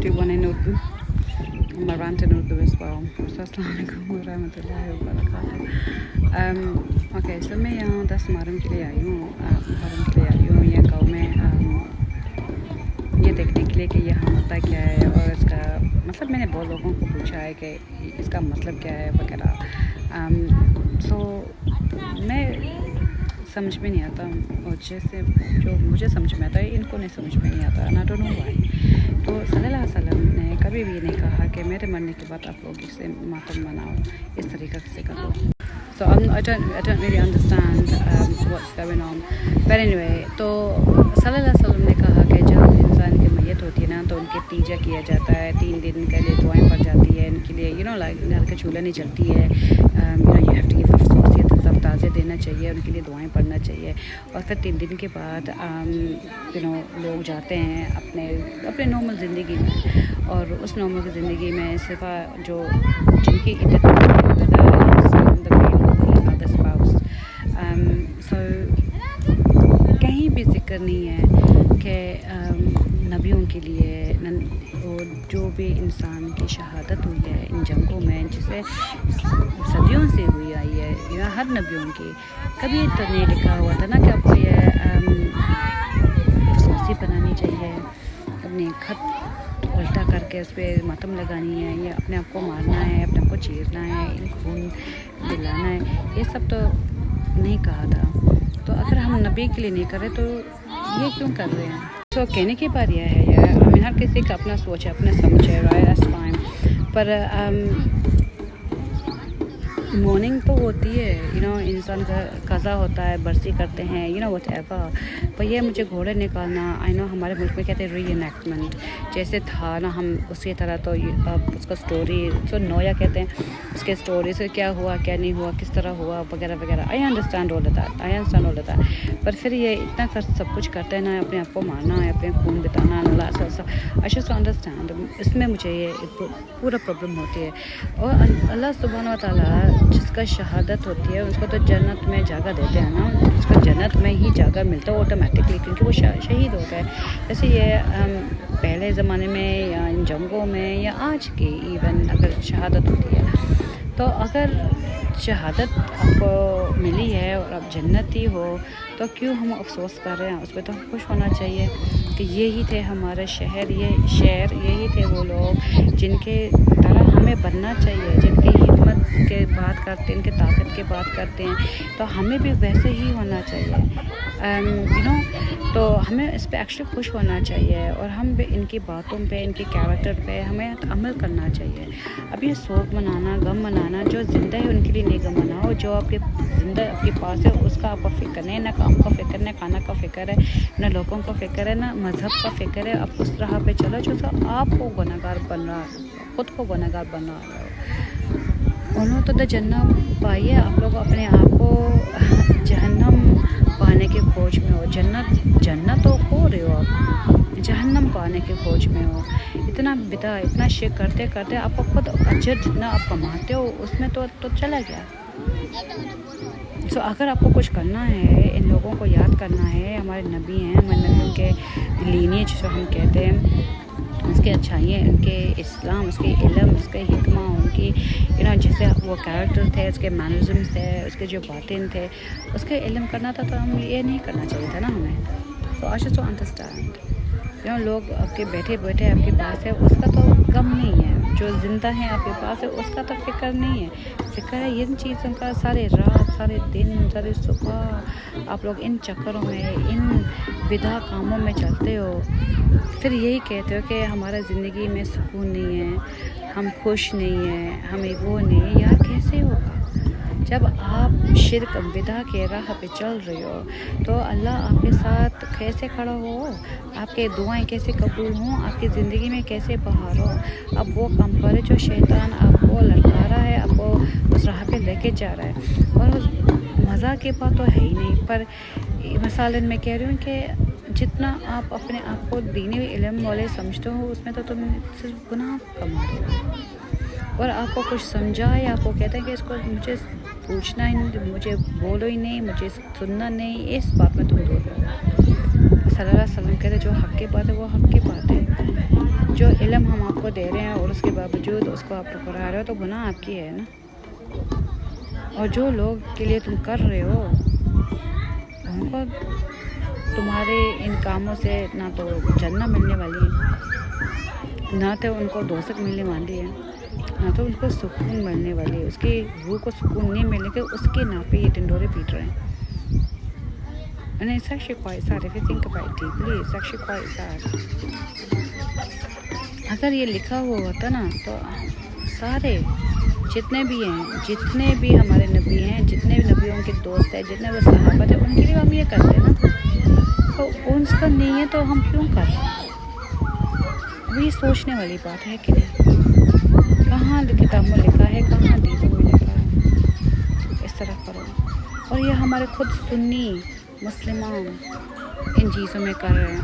do one in Urdu. I'm a rant in Urdu as well. So Assalamualaikum warahmatullahi wabarakatuh. Okay, so मैं यहाँ 10 मुहर्रम के लिए आई हूँ, ये गाँव में ये देखने के लिए कि यहाँ होता क्या है और इसका मतलब मैंने बहुत लोगों को पूछा है कि इसका मतलब क्या है वगैरह। सो मैं समझ में नहीं आता, और जैसे जो मुझे समझ में आता है इनको नहीं समझ में नहीं आता, आई डोंट नो व्हाई। तो सल्लल्लाहु अलैहि वसल्लम ने कभी भी नहीं कहा कि मेरे मरने के बाद आप लोग इसे मातम मनाओ, इस तरीक़े से करो। So I don't really understand what's going on. But anyway, तो सल्लल्लाहु अलैहि वसल्लम ने कहा कि जब इंसान की मैयत होती है ना तो उनके तीजा किया जाता है, 3 दिन के लिए दुआएं पड़ जाती है इनके लिए, like घर के चूल्हा नहीं चलती है, you have to give अफसोसियत सब ताज़े देना चाहिए, उनके लिए दुआएं पढ़ना चाहिए। और फिर 3 दिन के बाद लोग जाते हैं अपने नॉर्मल ज़िंदगी में, और उस नॉर्मल ज़िंदगी में सिर्फ जो जिनकी इद्दत कहीं भी जिक्र नहीं है कि नबियों के लिए और जो भी इंसान की शहादत हुई है इन जंगों में, जिसे सदियों से हुई आई है या हर नबियों की, कभी तो नहीं लिखा हुआ था ना कि आपको ये अफसोसी बनानी चाहिए, अपने खत उल्टा करके उस पर मातम लगानी है, या अपने आप को मारना है, अपने आप को चीरना है, खून दिलाना है, ये सब तो नहीं कहा था। तो अगर हम नबी के लिए नहीं करें तो ये क्यों कर रहे हैं? तो कहने की बात यह है यार, हर किसी का अपना सोच है, अपना समझ है, राइट, फाइन, पर मॉर्निंग तो होती है, इंसान का कज़ा होता है, बरसी करते हैं, वट एवर, पर यह मुझे घोड़े निकालना, आई नो हमारे मुल्क में कहते हैं री-एनेक्टमेंट, जैसे था ना हम उसी तरह, तो उसका स्टोरी तो नोया कहते हैं, उसके स्टोरी से क्या हुआ क्या नहीं हुआ, किस तरह हुआ वगैरह वगैरह, आई अंडरस्टैंड ऑल दैट, पर फिर ये इतना सब कुछ करते हैं ना, अपने आप को मारना है, अपने खून बिताना, आई शुड अंडरस्टैंड, इसमें मुझे ये पूरा प्रॉब्लम होती है। और अल्लाह सुब्हान व तआला जिसका शहादत होती है उसको तो जन्नत में जगह देते हैं ना, उसको जन्नत में ही जगह मिलता है ऑटोमेटिकली, क्योंकि वो शहीद होता है। जैसे ये पहले ज़माने में या इन जंगों में या आज की इवन अगर शहादत होती है, तो अगर शहादत आपको मिली है और आप जन्नती हो तो क्यों हम अफसोस कर रहे हैं? उस पर तो हम खुश होना चाहिए कि यही थे हमारे शहर, यही थे वो लोग जिनके तरह हमें बनना चाहिए, जिनकी हिम्मत के बात करते हैं, इनके ताकत के बात करते हैं, तो हमें भी वैसे ही होना चाहिए। तो हमें इस पे एक्चुअली खुश होना चाहिए, और हम भी इनकी बातों पे, इनके कैरेक्टर पे हमें अमल करना चाहिए। अब ये शोक मनाना, गम मनाना, जो ज़िंदा है उनके लिए नहीं गम मनाओ, जो आपके ज़िंदा आपके पास है उसका आपको फ़िक्र नहीं है, ना काम का फ़िक्र, ना खाना का फ़िक्र है, ना लोगों का फ़िक्र है, ना मज़हब का फ़िक्र है। आप उस राह पे चलो जो आपको गुनहगार बन रहा है, ख़ुद को गुनहगार बना रहे हो। उन्होंने तो जन्नत पाई है, आप लोग अपने आप को जहन्नम पाने के खोज में हो, जन्नत तो खो रहे हो आप, जहन्नम पाने के खोज में हो। इतना बिदा, इतना शिक करते करते आपको खुद अजर जितना आप कमाते हो उसमें तो चला गया। अगर आपको कुछ करना है, इन लोगों को याद करना है, हमारे नबी हैं, हमारे नबियों के लीनिएज जो हम कहते हैं, उसके अच्छाइयाँ, उनके इस्लाम, उसके इल्म, उसके हिकमा, उनकी जैसे वो कैरेक्टर थे, उसके मैनरिज़म्स थे, उसके जो बातें थे, उसके इल्म करना था, तो हम ये नहीं करना चाहिए था ना हमें। तो आई शुड अंडरस्टैंड, लोग आपके बैठे बैठे आपके पास है, उसका तो गम नहीं है, जो ज़िंदा है आपके पास है उसका तो फ़िक्र नहीं है, फ़िक्र है इन चीज़ों का। सारे रात, सारे दिन, सारे सुबह आप लोग इन चक्करों में, इन बिदा कामों में चलते हो, फिर यही कहते हो कि हमारा ज़िंदगी में सुकून नहीं है, हम खुश नहीं हैं, हमें वो नहीं। यार कैसे होगा? जब आप शिरक बिदा के राह पे चल रहे हो तो अल्लाह आपके साथ कैसे खड़ा हो, आपके दुआएं कैसे कबूल हों, आपकी ज़िंदगी में कैसे बहार हो। अब वो काम करे जो शैतान आपको ललका रहा है, आपको उस राह पे लेके जा रहा है, और मज़ा की बात तो है ही नहीं। पर मिसालन मैं कह रही हूँ कि जितना आप अपने आप को दीनी इल्म वाले समझते हो उसमें तो तुम सिर्फ गुनाह कमा रहे हो, और आपको कुछ समझाए, आपको कहते हैं कि इसको मुझे पूछना ही नहीं, मुझे बोलो ही नहीं, मुझे सुनना नहीं, इस बात में तुम दूर रहो। सल्लल्लाहु अलैहि वसल्लम कहते जो हक़ की बात है वो हक़ की बात है, जो علم ہم آپ کو دے رہے ہیں اور اس کے باوجود اس کو آپ ٹھکرا رہے ہو تو گناہ آپ کی ہے نا. اور جو لوگ کے لیے تم کر رہے ہو ان کو تمہارے ان کاموں سے نہ تو جنت ملنے والی ہے، نہ تو ان کو دوزخ ملنے والی ہے، نہ تو ان کو سکون ملنے والی ہے. اس کی روح کو سکون نہیں ملنے کے اس کے نام پہ یہ ڈنڈورے پیٹ رہے ہیں. And it's actually quite sad if you think about it deeply. It's actually quite sad. اگر یہ لکھا ہوا ہوتا نا تو سارے جتنے بھی ہیں، جتنے بھی ہمارے نبی ہیں، جتنے بھی نبیوں کے دوست ہیں، جتنے بھی صحابہ تھے، ان کے لیے ہم یہ کرتے نا. تو ان کا نہیں ہے تو ہم کیوں کر رہے ہیں؟ وہ یہ سوچنے والی بات ہے کہ نہیں. کہاں کتاب میں لکھا ہے، کہاں حدیثوں میں لکھا ہے اس طرح کرو. اور یہ ہمارے خود سنی مسلمان ان چیزوں میں کر رہے ہیں.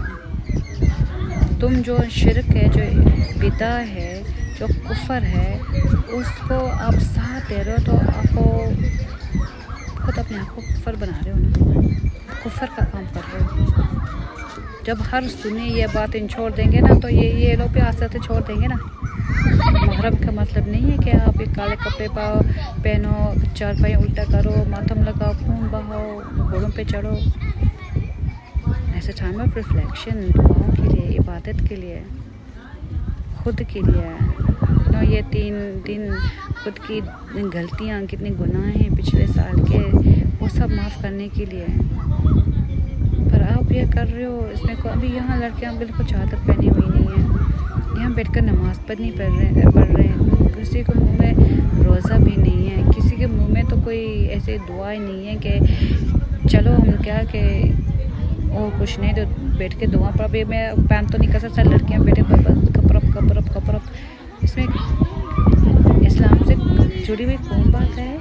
تم جو شرک ہے، جو بدعہ ہے، جو کفر ہے، اس کو آپ ساتھ دے رہے ہو تو آپ کو خود اپنے آپ کو کفر بنا رہے ہو نا، کفر کا کام کر رہے ہو. جب ہر سنی یہ باتیں چھوڑ دیں گے نا تو یہ لوگ بھی آستے چھوڑ دیں گے نا. محرم کا مطلب نہیں ہے کہ آپ ایک کالے کپڑے پہنو، چار پائیں الٹا کرو، ماتم لگاؤ، خون بہاؤ، گھوڑوں پہ چڑھو. ایسے ٹائم آف ریفلیکشن، دعاؤں کے لیے، عبادت کے لیے، خود کے لیے. یہ 3 دن خود کی غلطیاں، کتنے گناہ ہیں پچھلے سال کے، وہ سب معاف کرنے کے لیے. پر آپ یہ کر رہے ہو اس میں ابھی یہاں لڑکیاں بالکل چادر پہنی ہوئی نہیں ہیں، یہاں بیٹھ کر نماز پڑھ رہے ہیں. کسی کے منہ میں روزہ بھی نہیں ہے، کسی کے منہ میں تو کوئی ایسے دعا ہی نہیں ہے کہ چلو ہم کیا کہ اور کچھ نہیں تو بیٹھ کے دعا پڑھ. ابھی میں پین تو نہیں کر سکتا، لڑکیاں بیٹھے کپرپ. اس میں اسلام سے جڑی ہوئی کون بات ہے؟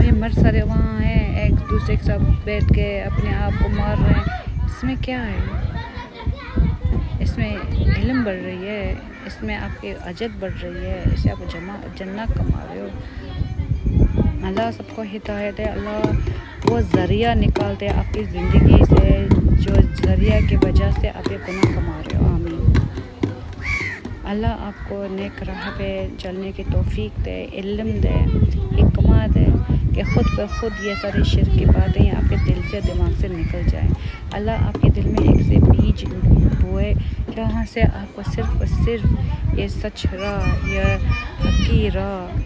یہ مرد سارے وہاں ہیں ایک دوسرے کے ساتھ بیٹھ کے اپنے آپ کو مار رہے ہیں. اس میں کیا ہے؟ اس میں علم بڑھ رہی ہے، اس میں آپ کی عزت بڑھ رہی ہے، اس سے آپ جنت کما رہے ہو. اللہ سب کو ہدایت ہے. اللہ وہ ذریعہ نکالتے ہیں آپ کی زندگی سے جو ذریعہ کی وجہ سے آپ یہ گناہ کما رہے ہو. آمین. اللہ آپ کو نیک راہ پہ چلنے کی توفیق دے، علم دے، حکمت دے کہ خود بخود یہ ساری شرک کی باتیں آپ کے دل سے، دماغ سے نکل جائیں. اللہ آپ کے دل میں ایک سے بیج بوئے جہاں سے آپ کو صرف اور صرف یہ سچ راہ، یہ حقیقی راہ،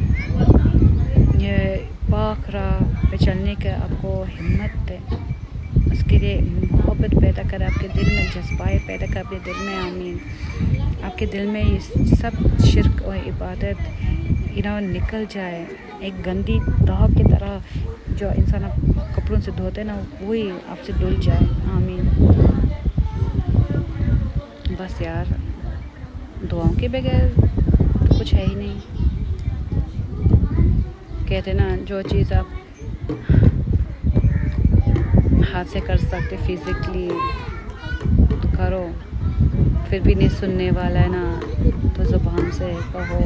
یہ پاک راہ پہ چلنے کا آپ کو ہمت دے. اس کے لیے محبت پیدا کرے آپ کے دل میں، جذبائے پیدا کرے اپنے دل میں. آمین. آپ کے دل میں یہ سب شرک اور عبادت نکل جائے. ایک گندی داغ کی طرح جو انسان کپڑوں سے دھوتے نا، وہی آپ سے دھل جائے. آمین. بس یار، دعاؤں کے بغیر تو کچھ ہے ہی نہیں. کہتے نا جو چیز آپ ہاتھ سے کر سکتے فزیکلی تو کرو، پھر بھی نہیں سننے والا ہے نا تو زبان سے کہو،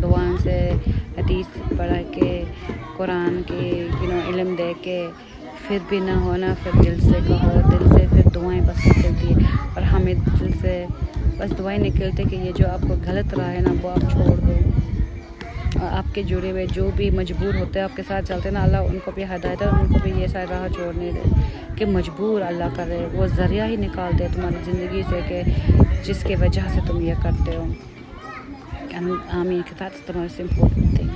زبان سے حدیث پڑھ کے، قرآن کے علم دے کے، پھر بھی نہ ہونا پھر دل سے کہو. دل سے پھر دعائیں بس نکلتی ہے. اور ہمیں دل سے بس دعائیں نکلتے کہ یہ جو آپ کو غلط راہ ہے نا وہ آپ چھوڑ دو. اور آپ کے جڑے ہوئے جو بھی مجبور ہوتے ہیں آپ کے ساتھ چلتے ہیں نا، اللہ ان کو بھی ہدایت ہے، ان کو بھی یہ سارے راہ چھوڑنے دے کہ مجبور اللہ کرے. وہ ذریعہ ہی نکالتے ہیں تمہاری زندگی سے کہ جس کی وجہ سے تم یہ کرتے ہو. آمین. That's the most important thing.